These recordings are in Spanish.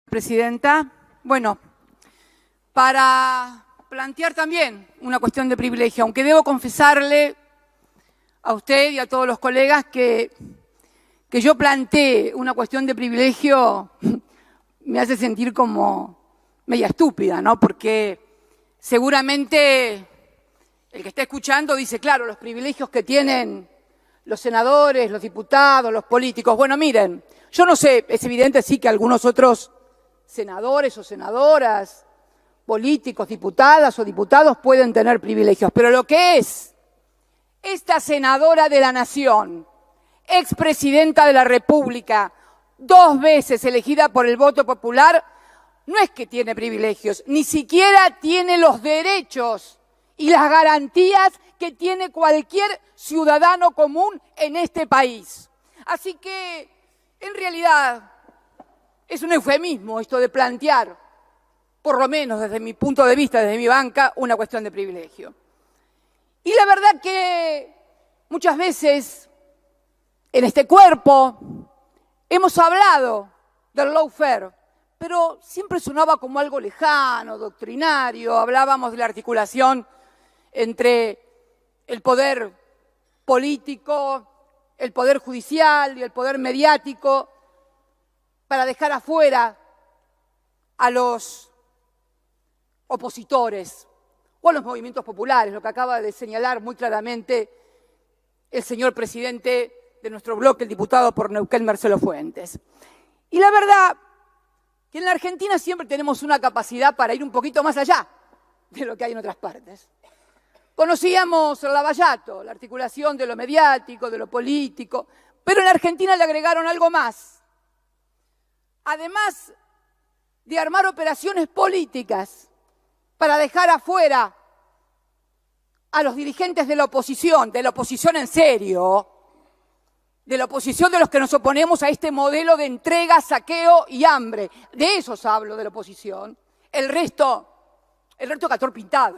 Presidenta. Bueno, para plantear también una cuestión de privilegio, aunque debo confesarle a usted y a todos los colegas que yo plantee una cuestión de privilegio me hace sentir como media estúpida, ¿no? Porque seguramente el que está escuchando dice, claro, los privilegios que tienen los senadores, los diputados, los políticos. Bueno, miren, yo no sé, es evidente sí que algunos otros senadores o senadoras, políticos, diputadas o diputados pueden tener privilegios, pero lo que es esta senadora de la Nación, expresidenta de la República, 2 veces elegida por el voto popular, no es que tiene privilegios, ni siquiera tiene los derechos y las garantías que tiene cualquier ciudadano común en este país. Así que, en realidad, es un eufemismo esto de plantear, por lo menos desde mi punto de vista, desde mi banca, una cuestión de privilegio. Y la verdad que muchas veces en este cuerpo hemos hablado del lawfare, pero siempre sonaba como algo lejano, doctrinario, hablábamos de la articulación entre el poder político, el poder judicial y el poder mediático, para dejar afuera a los opositores o a los movimientos populares, lo que acaba de señalar muy claramente el señor presidente de nuestro bloque, el diputado por Neuquén, Marcelo Fuentes. Y la verdad que en la Argentina siempre tenemos una capacidad para ir un poquito más allá de lo que hay en otras partes. Conocíamos el lavallato, la articulación de lo mediático, de lo político, pero en la Argentina le agregaron algo más. Además de armar operaciones políticas para dejar afuera a los dirigentes de la oposición en serio, de la oposición de los que nos oponemos a este modelo de entrega, saqueo y hambre. De esos hablo, de la oposición. El resto es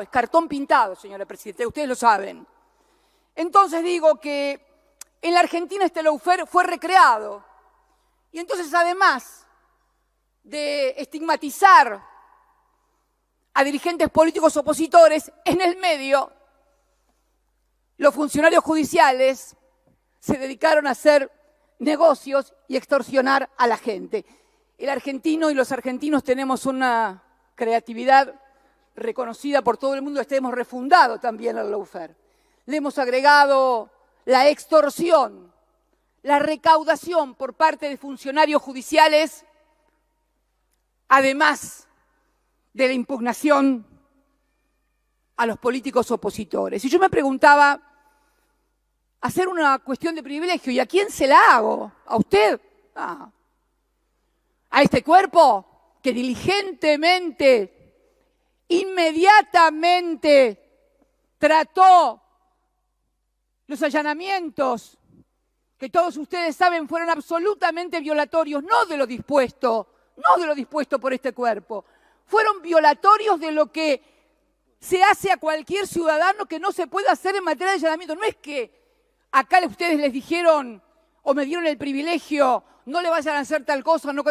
cartón pintado, señora Presidenta, ustedes lo saben. Entonces digo que en la Argentina este lawfare fue recreado. Y entonces, además de estigmatizar a dirigentes políticos opositores, en el medio, los funcionarios judiciales se dedicaron a hacer negocios y extorsionar a la gente. El argentino y los argentinos tenemos una creatividad reconocida por todo el mundo, hemos refundado también el lawfare. Le hemos agregado la extorsión, la recaudación por parte de funcionarios judiciales, además de la impugnación a los políticos opositores. Y yo me preguntaba, hacer una cuestión de privilegio, ¿y a quién se la hago? ¿A usted? ¿A este cuerpo que diligentemente, inmediatamente trató los allanamientos que todos ustedes saben fueron absolutamente violatorios, no de lo dispuesto por este cuerpo, fueron violatorios de lo que se hace a cualquier ciudadano que no se puede hacer en materia de allanamiento. No es que acá ustedes les dijeron o me dieron el privilegio, no le vayan a hacer tal cosa. No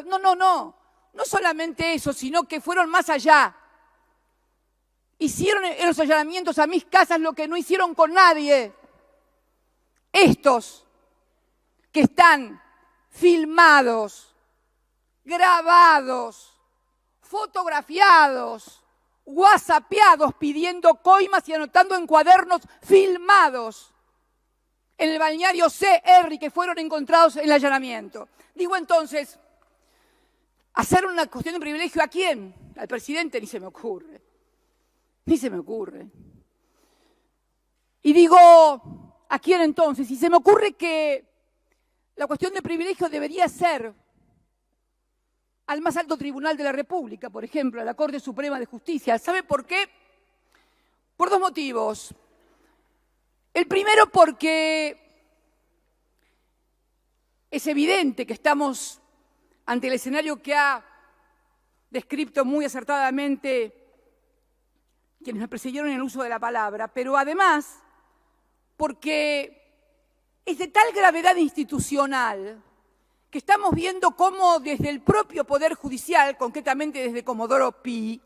solamente eso, sino que fueron más allá. Hicieron en los allanamientos a mis casas lo que no hicieron con nadie. Estos que están filmados, grabados, fotografiados, whatsappeados, pidiendo coimas y anotando en cuadernos filmados en el balneario C.R. que fueron encontrados en el allanamiento. Digo entonces, ¿hacer una cuestión de privilegio a quién? Al presidente ni se me ocurre. Y digo, ¿a quién entonces? Y se me ocurre que la cuestión de privilegio debería ser al más alto tribunal de la República, por ejemplo, a la Corte Suprema de Justicia. ¿Sabe por qué? Por 2 motivos. El primero, porque es evidente que estamos ante el escenario que ha descrito muy acertadamente quienes me precedieron en el uso de la palabra, pero además porque es de tal gravedad institucional que estamos viendo cómo desde el propio Poder Judicial, concretamente desde Comodoro Pi,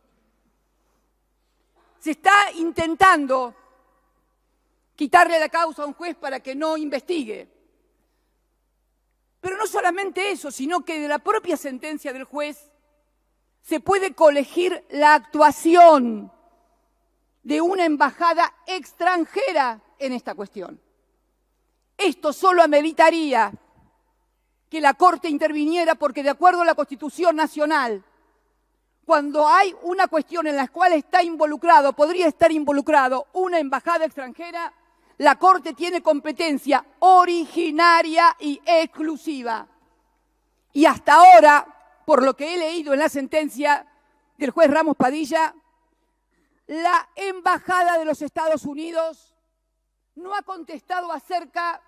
se está intentando quitarle la causa a un juez para que no investigue. Pero no solamente eso, sino que de la propia sentencia del juez se puede colegir la actuación de una embajada extranjera en esta cuestión. Esto solo ameritaría que la Corte interviniera porque, de acuerdo a la Constitución Nacional, cuando hay una cuestión en la cual podría estar involucrado una embajada extranjera, la Corte tiene competencia originaria y exclusiva. Y hasta ahora, por lo que he leído en la sentencia del juez Ramos Padilla, la Embajada de los Estados Unidos no ha contestado acerca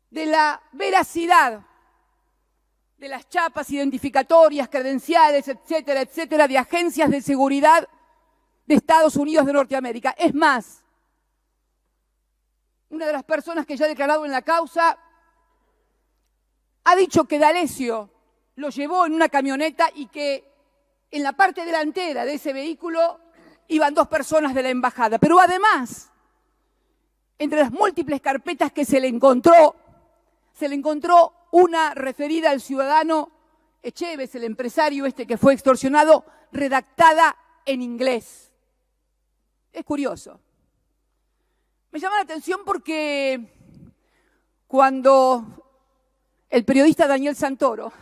de la veracidad de las chapas identificatorias, credenciales, etcétera, etcétera, de agencias de seguridad de Estados Unidos de Norteamérica. Es más, una de las personas que ya ha declarado en la causa ha dicho que D'Alessio lo llevó en una camioneta y que en la parte delantera de ese vehículo iban 2 personas de la embajada. Pero además, entre las múltiples carpetas que se le encontró una referida al ciudadano Echeves, el empresario que fue extorsionado, redactada en inglés. Es curioso. Me llama la atención porque cuando el periodista Daniel Santoro,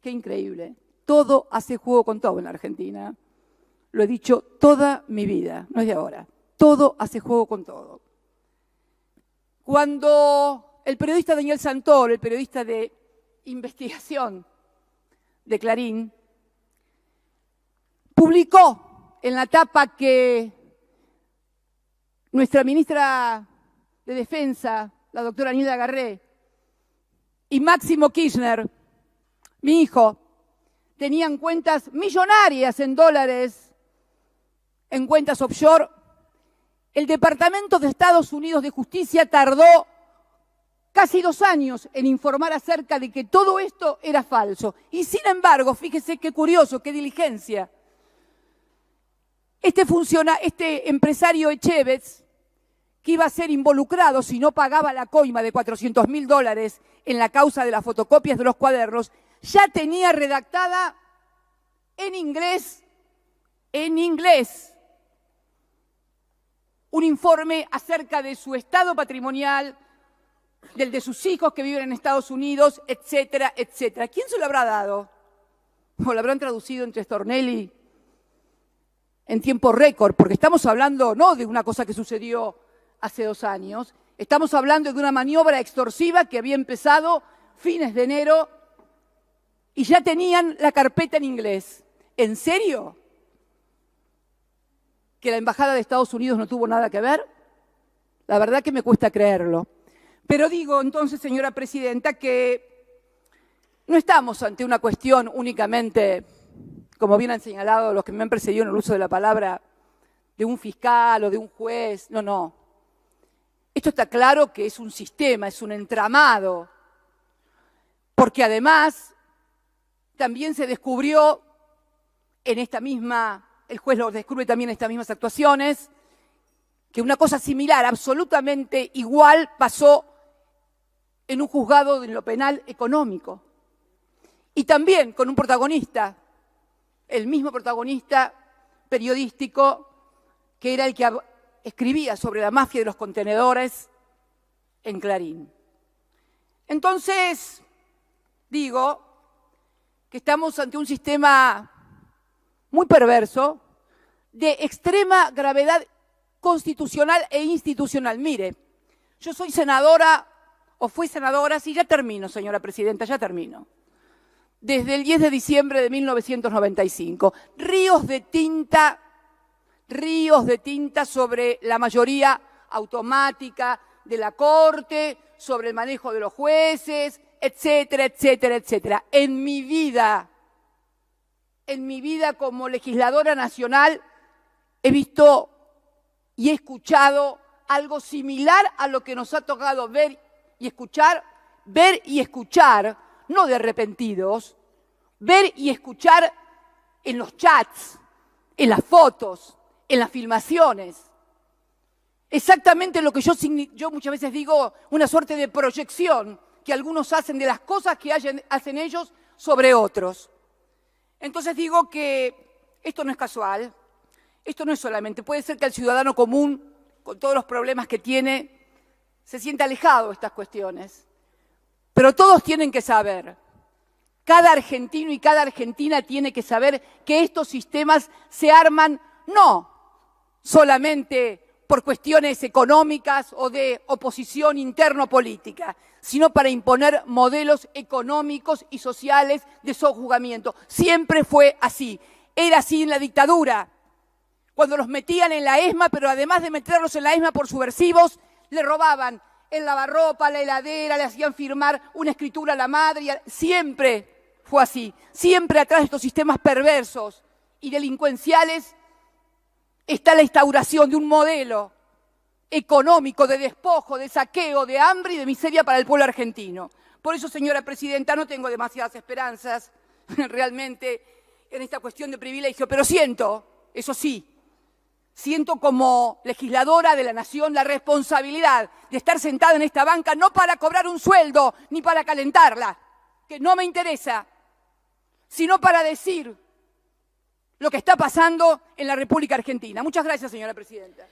qué increíble, todo hace juego con todo en la Argentina, lo he dicho toda mi vida, no es de ahora, todo hace juego con todo. Cuando el periodista Daniel Santoro, el periodista de investigación de Clarín, publicó en la tapa que nuestra ministra de Defensa, la doctora Nilda Garré, y Máximo Kirchner, mi hijo, tenían cuentas millonarias en dólares, en cuentas offshore, el Departamento de Estados Unidos de Justicia tardó casi 2 años en informar acerca de que todo esto era falso. Y sin embargo, fíjese qué curioso, qué diligencia. Este empresario Echeves, que iba a ser involucrado si no pagaba la coima de $400.000 en la causa de las fotocopias de los cuadernos, ya tenía redactada en inglés, un informe acerca de su estado patrimonial, del de sus hijos que viven en Estados Unidos, etcétera, etcétera. ¿Quién se lo habrá dado? ¿O lo habrán traducido entre Stornelli en tiempo récord? Porque estamos hablando no de una cosa que sucedió hace 2 años, estamos hablando de una maniobra extorsiva que había empezado fines de enero y ya tenían la carpeta en inglés. ¿En serio? ¿Que la Embajada de Estados Unidos no tuvo nada que ver? La verdad que me cuesta creerlo. Pero digo entonces, señora presidenta, que no estamos ante una cuestión únicamente, como bien han señalado los que me han precedido en el uso de la palabra, de un fiscal o de un juez. No, no. Esto está claro que es un sistema, es un entramado, porque además también se descubrió en el juez lo descubre también en estas mismas actuaciones, que una cosa similar, absolutamente igual, pasó en un juzgado de lo penal económico. Y también con un protagonista, el mismo protagonista periodístico, que era el que escribía sobre la mafia de los contenedores en Clarín. Entonces, digo que estamos ante un sistema muy perverso, de extrema gravedad constitucional e institucional. Mire, yo soy senadora, o fui senadora, sí, ya termino, señora presidenta, ya termino. Desde el 10 de diciembre de 1995. Ríos de tinta sobre la mayoría automática de la Corte, sobre el manejo de los jueces, etcétera, etcétera, etcétera. En mi vida como legisladora nacional, he visto y he escuchado algo similar a lo que nos ha tocado ver y escuchar, no de arrepentidos, ver y escuchar en los chats, en las fotos, en las filmaciones. Exactamente lo que yo muchas veces digo, una suerte de proyección que algunos hacen de las cosas que hacen ellos sobre otros. Entonces digo que esto no es casual, esto no es solamente, puede ser que el ciudadano común, con todos los problemas que tiene, se sienta alejado de estas cuestiones. Pero todos tienen que saber, cada argentino y cada argentina tiene que saber que estos sistemas se arman no solamente por cuestiones económicas o de oposición interno-política, sino para imponer modelos económicos y sociales de sojuzgamiento. Siempre fue así. Era así en la dictadura, cuando los metían en la ESMA, pero además de meterlos en la ESMA por subversivos, le robaban el lavarropa, la heladera, le hacían firmar una escritura a la madre. Siempre fue así. Siempre atrás de estos sistemas perversos y delincuenciales está la instauración de un modelo económico de despojo, de saqueo, de hambre y de miseria para el pueblo argentino. Por eso, señora presidenta, no tengo demasiadas esperanzas realmente en esta cuestión de privilegio, pero siento, eso sí, siento como legisladora de la nación la responsabilidad de estar sentada en esta banca no para cobrar un sueldo ni para calentarla, que no me interesa, sino para decir lo que está pasando en la República Argentina. Muchas gracias, señora presidenta.